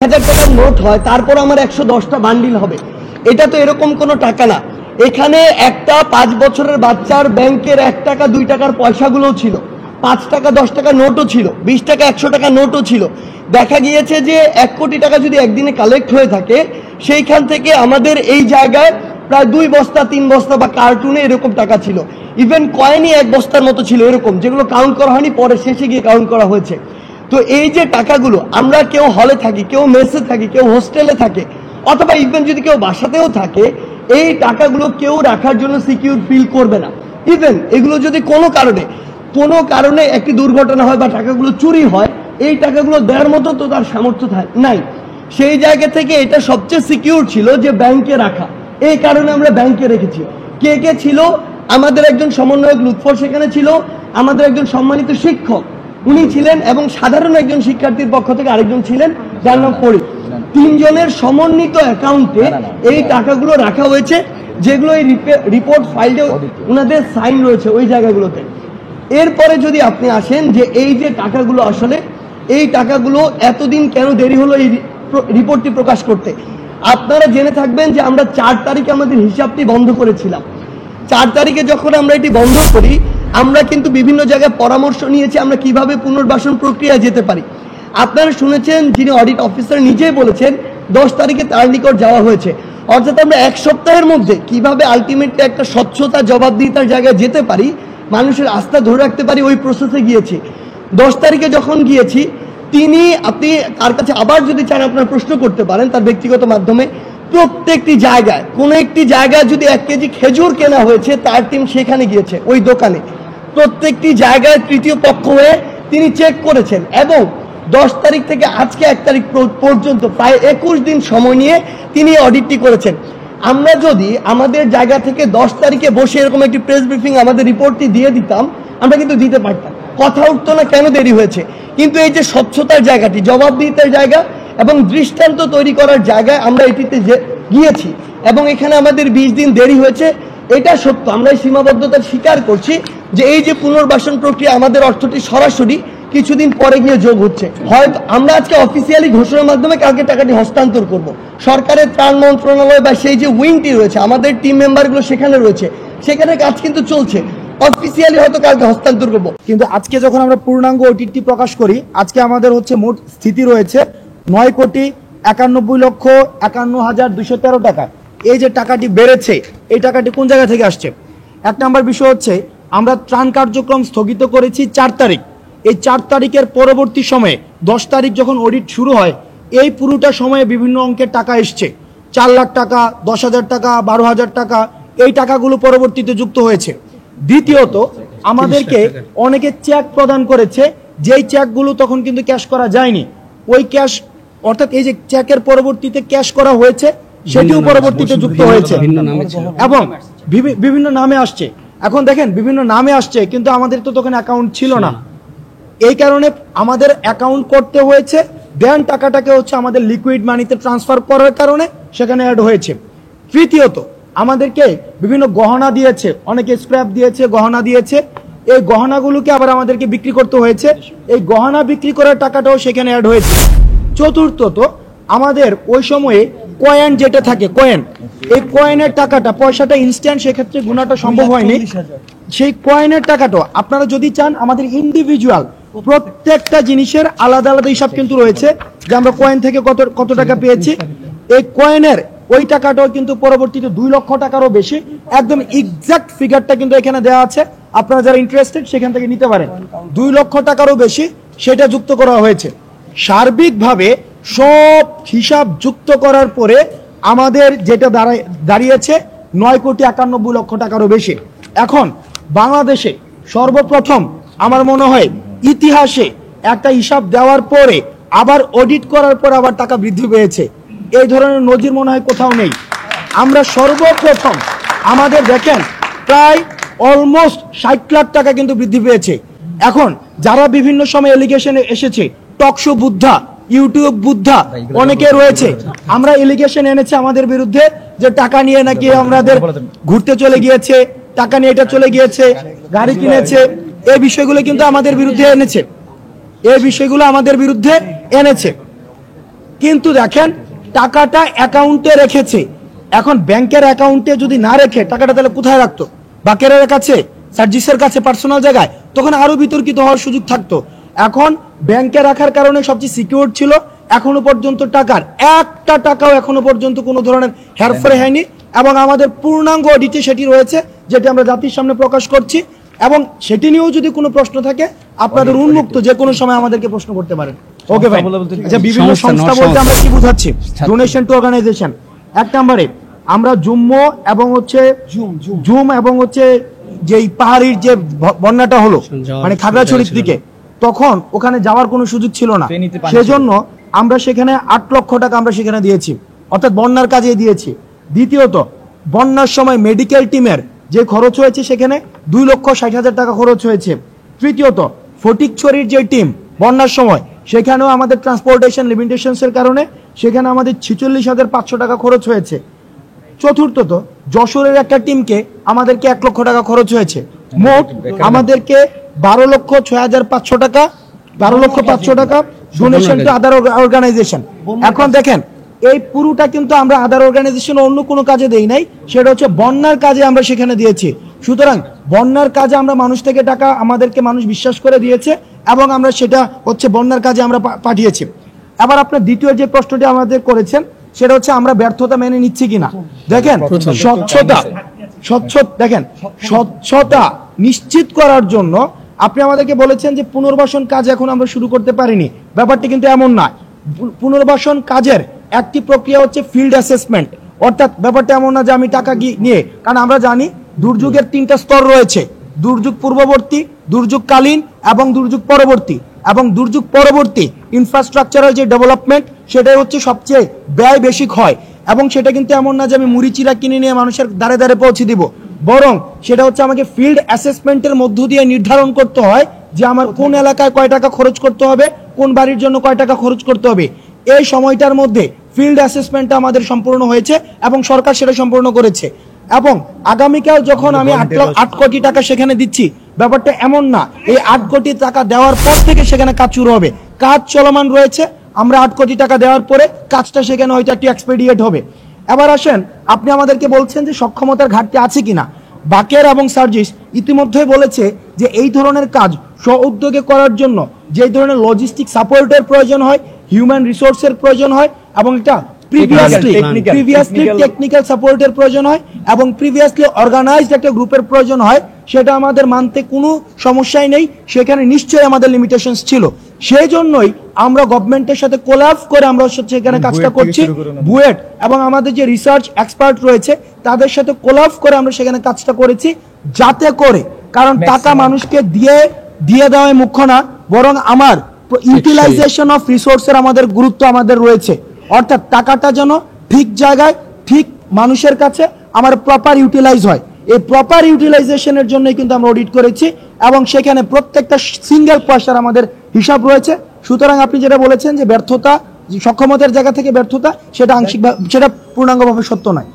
1000 টাকার নোট হয়, তারপর আমার 110টা বান্ডিল হবে। এটা তো এরকম কোনো টাকা না। এখানে একটা 5 বছরের বাচ্চার ব্যাংকের 1 টাকা 2 টাকার পয়সাগুলো ছিল, 5 টাকা 10 টাকা নোটও ছিল, 20 টাকা 100 টাকা নোটও ছিল। দেখা গিয়েছে যে 1 কোটি টাকা যদি একদিনে কালেক্ট হয়ে থাকে, সেইখান থেকে আমাদের এই জায়গায় প্রায় 2 বস্তা 3 বস্তা বা কার্টুনে এরকম টাকা ছিল। ইভেন কয়েনই 1 বস্তার মতো ছিল এরকম, যেগুলো কাউন্ট করা হয়নি, পরে শেষে গিয়ে কাউন্ট করা হয়েছে। তো এই যে টাকাগুলো, আমরা কেউ হলে থাকি, কেউ মেসে থাকি, কেউ হোস্টেলে থাকে, অথবা ইভেন যদি কেউ বাসাতেও থাকে, এই টাকাগুলো কেউ রাখার জন্য সিকিউর ফিল করবে না। ইভেন এগুলো যদি কোনো কারণে একটি দুর্ঘটনা হয় বা টাকাগুলো চুরি হয়, এই টাকাগুলো দেওয়ার মতো তো তার সামর্থ্য নাই। সেই জায়গা থেকে এটা সবচেয়ে সিকিউর ছিল যে ব্যাংকে রাখা। এই কারণে আমরা ব্যাংকে রেখেছি। কে কে ছিল? আমাদের একজন সমন্বয়ক লুৎফর সেখানে ছিল, আমাদের একজন সম্মানিত শিক্ষক উনি ছিলেন, এবং সাধারণ একজন শিক্ষার্থীর পক্ষ থেকে আরেকজন ছিলেন যার নাম ফরিদ। 3 জনের সমন্বিত অ্যাকাউন্টে এই টাকাগুলো রাখা হয়েছে, যেগুলো এই রিপোর্ট ফাইলে ওনাদের সাইন রয়েছে ওই জায়গাগুলোতে। এরপরে যদি আপনি আসেন যে এই যে টাকাগুলো, আসলে এই টাকাগুলো এতদিন কেন দেরি হলো এই রিপোর্টটি প্রকাশ করতে? আপনারা জেনে থাকবেন যে আমরা 4 তারিখে আমাদের হিসাবটি বন্ধ করেছিলাম। 4 তারিখে যখন আমরা এটি বন্ধ করি, আমরা কিন্তু বিভিন্ন জায়গায় পরামর্শ নিয়েছি আমরা কিভাবে পুনর্বাসন প্রক্রিয়া যেতে পারি। আপনারা শুনেছেন যিনি অডিট অফিসার নিজেই বলেছেন 10 তারিখে তার নিকট যাওয়া হয়েছে। অর্থাৎ আমরা 1 সপ্তাহের মধ্যে কিভাবে আলটিমেটলি একটা স্বচ্ছতা জবাবদিহিতার জায়গায় যেতে পারি, মানুষের আস্থা ধরে রাখতে পারি, ওই প্রসেসে গিয়েছি। 10 তারিখে যখন গিয়েছি, আপনি তার কাছে আবার যদি চান আপনার প্রশ্ন করতে পারেন তার ব্যক্তিগত মাধ্যমে। প্রত্যেকটি জায়গায়, কোনো একটি জায়গায় যদি 1 কেজি খেজুর কেনা হয়েছে, তার টিম সেখানে গিয়েছে ওই দোকানে। প্রত্যেকটি জায়গায় তৃতীয় পক্ষ হয়ে তিনি চেক করেছেন, এবং 10 তারিখ থেকে আজকে 1 তারিখ পর্যন্ত প্রায় 21 দিন সময় নিয়ে তিনি অডিটটি করেছেন। আমরা যদি আমাদের জায়গা থেকে 10 তারিখে বসে এরকম একটি প্রেস ব্রিফিং আমাদের রিপোর্টটি দিয়ে দিতাম, আমরা কিন্তু দিতে পারতাম, কথা উঠতো না কেন দেরি হয়েছে। কিন্তু এই যে স্বচ্ছতার জায়গাটি, জবাবদিহিতার জায়গা এবং দৃষ্টান্ত তৈরি করার জায়গায় আমরা এটিতে গিয়েছি, এবং এখানে আমাদের 20 দিন দেরি হয়েছে। এটা সত্য, আমরা এই সীমাবদ্ধতা স্বীকার করছি যে এই যে পুনর্বাসন প্রক্রিয়া, আমাদের অর্থটি সরাসরি কিছুদিন পরে গিয়ে যোগ হচ্ছে। হয়তো আমরা আজকে অফিসিয়ালি ঘোষণার মাধ্যমে কালকে টাকাটি হস্তান্তর করব। সরকারের ত্রাণ মন্ত্রণালয় বা সেই যে উইংটি রয়েছে, আমাদের টিম মেম্বারগুলো সেখানে রয়েছে, সেখানে কাজ কিন্তু চলছে। অফিসিয়ালি হয়তো কালকে হস্তান্তর করব। কিন্তু আজকে যখন আমরা পূর্ণাঙ্গ ওটিটি প্রকাশ করি, আজকে আমাদের হচ্ছে মোট স্থিতি রয়েছে 9,91,51,213 টাকা। এই যে টাকাটি বেড়েছে, এই টাকাটি কোন জায়গা থেকে আসছে? 1 নম্বর বিষয় হচ্ছে আমরা ত্রাণ কার্যক্রম স্থগিত করেছি 4 তারিখ। এই 4 তারিখের পরবর্তী সময়ে 10 তারিখ যখন অডিট শুরু হয়, এই পুরোটা সময়ে বিভিন্ন অঙ্কের টাকা এসছে। 4 লাখ টাকা, 10,000 টাকা, 12,000 টাকা, এই টাকাগুলো পরবর্তীতে যুক্ত হয়েছে। দ্বিতীয়ত, আমাদেরকে অনেকে চেক প্রদান করেছে, যেই চেকগুলো তখন কিন্তু ক্যাশ করা যায়নি। ওই ক্যাশ, অর্থাৎ এই যে চেকের পরবর্তীতে ক্যাশ করা হয়েছে, সেটিও পরবর্তীতে যুক্ত হয়েছে এবং বিভিন্ন নামে আসছে। এখন দেখেন, বিভিন্ন নামে আসছে, কিন্তু আমাদের তো তখন অ্যাকাউন্ট ছিল না। এই কারণে আমাদের অ্যাকাউন্ট করতে হয়েছে, দেন টাকাটাকে হচ্ছে আমাদের লিকুইড মানিতে ট্রান্সফার করার কারণে সেখানে অ্যাড হয়েছে। তৃতীয়ত, আমাদেরকে বিভিন্ন গহনা দিয়েছে, অনেকে স্ক্র্যাপ দিয়েছে, গহনা দিয়েছে। এই গহনাগুলোকে আবার আমাদেরকে বিক্রি করতে হয়েছে, এই গহনা বিক্রি করার টাকাটাও সেখানে অ্যাড হয়েছে। চতুর্থত, আমাদের ওই সময়ে কয়েন যেটা থাকে, কয়েন, এই কয়েনের টাকাটা, পয়সাটা ইনস্ট্যান্ট, সেক্ষেত্রে গুণাটা সম্ভব হয়নি। সেই কয়েনের টাকাটা আপনারা যদি চান, আমাদের ইন্ডিভিজুয়াল প্রত্যেকটা জিনিসের আলাদা আলাদা হিসাব কিন্তু রয়েছে, যে আমরা কয়েন থেকে কত টাকা পেয়েছি। এই কয়েনের ওই টাকাটাও কিন্তু পরবর্তীতে 2 লক্ষ টাকারও বেশি, একদম এক্সাক্ট ফিগারটা কিন্তু এখানে দেওয়া আছে, আপনারা যারা ইন্টারেস্টেড সেখান থেকে নিতে পারেন। 2 লক্ষ টাকারও বেশি সেটা যুক্ত করা হয়েছে। সার্বিকভাবে সব হিসাব যুক্ত করার পরে আমাদের যেটা দাঁড়িয়েছে 9,91,00,000 টাকারও বেশি। এখন বাংলাদেশে সর্বপ্রথম আমার মনে হয় ইতিহাসে একটা হিসাব দেওয়ার পরে আবার অডিট করার পর আবার টাকা বৃদ্ধি পেয়েছে, এই ধরনের নজির মনে হয় কোথাও নেই। আমরা সর্বপ্রথম, আমাদের দেখেন প্রায় অলমোস্ট 60 লাখ টাকা কিন্তু বৃদ্ধি পেয়েছে। এখন যারা বিভিন্ন সময় এলিগেশনে এসেছে, টকশো বুদ্ধা, ইউটিউব বুদ্ধা অনেকে রয়েছে, আমরা এলিগেশন এনেছে আমাদের বিরুদ্ধে যে টাকা নিয়ে নাকি আমাদের ঘুরতে চলে গিয়েছে, টাকা নিয়ে এটা চলে গিয়েছে, গাড়ি কিনেছে। এই বিষয়গুলো কিন্তু আমাদের বিরুদ্ধে এনেছে, এই বিষয়গুলো আমাদের বিরুদ্ধে এনেছে। কিন্তু দেখেন টাকাটা অ্যাকাউন্টে রেখেছে। এখন ব্যাংকের অ্যাকাউন্টে যদি না রেখে টাকাটা তাহলে কোথায় রাখতো? বাকেরের কাছে, সার্জিসের কাছে, পার্সোনাল জায়গায়, তখন আরো বিতর্কিত হওয়ার সুযোগ থাকতো। এখন ব্যাংকে রাখার কারণে সবচেয়ে সিকিউর ছিল। এখনো পর্যন্ত টাকার একটা টাকাও এখনো পর্যন্ত কোনো ধরনের হেরফের হয়নি এবং আমাদের পূর্ণাঙ্গ অডিটে সেটি রয়েছে, যেটি আমরা জাতির সামনে প্রকাশ করছি। এবং সেটি নিয়েও যদি কোনো প্রশ্ন থাকে আপনাদের উন্মুক্ত যে কোনো সময় আমাদেরকে প্রশ্ন করতে পারেন। ওকে ভাই। আচ্ছা, বিভিন্ন সংস্থা বলতে আমরা কি বুঝাচ্ছি? Donation to organisation. এক নম্বরে আমরা জুম্মো এবং হচ্ছে জুম এবং হচ্ছে যেই পাহাড়ির যে বন্যাটা হলো মানে খাগড়াছড়ির দিকে, তখন ওখানে যাওয়ার কোনো সুযোগ ছিল না, সেজন্য আমরা সেখানে 8 লক্ষ টাকা আমরা সেখানে দিয়েছি, অর্থাৎ বন্যার কাজে দিয়েছি। দ্বিতীয়ত, বন্যার সময় মেডিকেল টিমের যে খরচ হয়েছে সেখানে 2,60,000 টাকা খরচ হয়েছে। তৃতীয়ত, ফটিকছড়ির যে টিম বন্যার সময়, সেখানেও আমাদের ট্রান্সপোর্টেশন লিমিটেশনসের কারণে সেখানে আমাদের 46,500 টাকা খরচ হয়েছে। চতুর্থত, যশোরের একটা টিমকে আমাদেরকে 1 লক্ষ টাকা খরচ হয়েছে। মোট আমাদেরকে 12,06,500 টাকা, 12,500,000 টাকা ডোনেশন টু আদার অর্গানাইজেশন। এখন দেখেন এই পুরোটা কিন্তু আমরা আদার অর্গানাইজেশন অন্য কোনো কাজে দেই নাই, সেটা হচ্ছে বন্যার কাজে আমরা সেখানে দিয়েছি। সুতরাং বন্যার কাজে আমরা মানুষ থেকে টাকা আমাদেরকে মানুষ বিশ্বাস করে দিয়েছে এবং আমরা সেটা হচ্ছে বন্যার কাজে আমরা পাঠিয়েছি। এবার আপনার দ্বিতীয় যে প্রশ্নটি আমাদের করেছেন সেটা হচ্ছে আমরা ব্যর্থতা মেনে নিচ্ছি কিনা। দেখেন স্বচ্ছতা নিশ্চিত করার জন্য আপনি আমাদেরকে বলেছেন যে পুনর্বাসন কাজ এখন আমরা শুরু করতে পারিনি। ব্যাপারটি কিন্তু এমন নয়। পুনর্বাসন কাজের একটি প্রক্রিয়া হচ্ছে ফিল্ড অ্যাসেসমেন্ট, অর্থাৎ ব্যাপারটা এমন না যে আমি টাকা নিয়ে, কারণ আমরা জানি দুর্যোগের 3টা স্তর রয়েছে: দুর্যোগ পূর্ববর্তী, দুর্যোগকালীন এবং দুর্যোগ পরবর্তী। এবং দুর্যোগ পরবর্তী ইনফ্রাস্ট্রাকচারাল যে ডেভেলপমেন্ট, সেটাই হচ্ছে সবচেয়ে ব্যয় বেশি হয়। এবং সেটা কিন্তু এমন না যে আমি মুড়িচিরা কিনে নিয়ে মানুষের দ্বারে দ্বারে পৌঁছে দিব, বরং সেটা হচ্ছে আমাকে ফিল্ড অ্যাসেসমেন্টের মধ্য দিয়ে নির্ধারণ করতে হয় যে আমার কোন এলাকায় কয় টাকা খরচ করতে হবে, কোন বাড়ির জন্য কয় টাকা খরচ করতে হবে। এই সময়টার মধ্যে ফিল্ড অ্যাসেসমেন্টটা আমাদের সম্পূর্ণ হয়েছে এবং সরকার সেটা সম্পূর্ণ করেছে। এবং আগামীকাল যখন আমি 8 কোটি টাকা সেখানে দিচ্ছি, ব্যাপারটা এমন না এই 8 কোটি টাকা দেওয়ার পর থেকে সেখানে কাজ শুরু হবে। কাজ চলমান রয়েছে। আমরা 8 কোটি টাকা দেওয়ার পরে কাজটা সেখানে হয়তো একটু এক্সপেডিয়েট হবে। এবার আসেন, আপনি আমাদেরকে বলছেন যে সক্ষমতার ঘাটতি আছে কিনা। বাকের এবং সার্জিস ইতিমধ্যে বলেছে যে এই ধরনের কাজ স্ব-উদ্যোগে করার জন্য যে ধরনের লজিস্টিক সাপোর্টের প্রয়োজন হয়, হিউম্যান রিসোর্সের প্রয়োজন হয় এবং এটা প্রিভিয়াসলি টেকনিক্যাল সাপোর্টের প্রয়োজন হয় এবং প্রিভিয়াসলি অর্গানাইজড একটা গ্রুপের প্রয়োজন হয়, সেটা আমাদের মানতে কোনো সমস্যাই নেই। সেখানে নিশ্চয়ই আমাদের লিমিটেশনস ছিল। সেই জন্যই আমরা গভর্নমেন্টের সাথে কোলাব করে আমরা সেখানে কাজটা করছি। বুয়েট এবং আমাদের যে রিসার্চ এক্সপার্ট রয়েছে তাদের সাথে কোলাব করে আমরা সেখানে কাজটা করেছি, যাতে করে, কারণ টাকা মানুষকে দিয়ে দেওয়াই মুখ্য না, বরং আমার ইউটিলাইজেশন অফ রিসোর্সের আমাদের গুরুত্ব আমাদের রয়েছে। অর্থাৎ টাকাটা যেন ঠিক জায়গায় ঠিক মানুষের কাছে আমার প্রপার ইউটিলাইজ হয়। এই প্রপার ইউটিলাইজেশনের জন্যই কিন্তু আমরা অডিট করেছি এবং সেখানে প্রত্যেকটা সিঙ্গেল পয়সার আমাদের হিসাব রয়েছে। সুতরাং আপনি যেটা বলেছেন যে ব্যর্থতা, সক্ষমতার জায়গা থেকে ব্যর্থতা, সেটা আংশিকভাবে, সেটা পূর্ণাঙ্গভাবে সত্য নয়।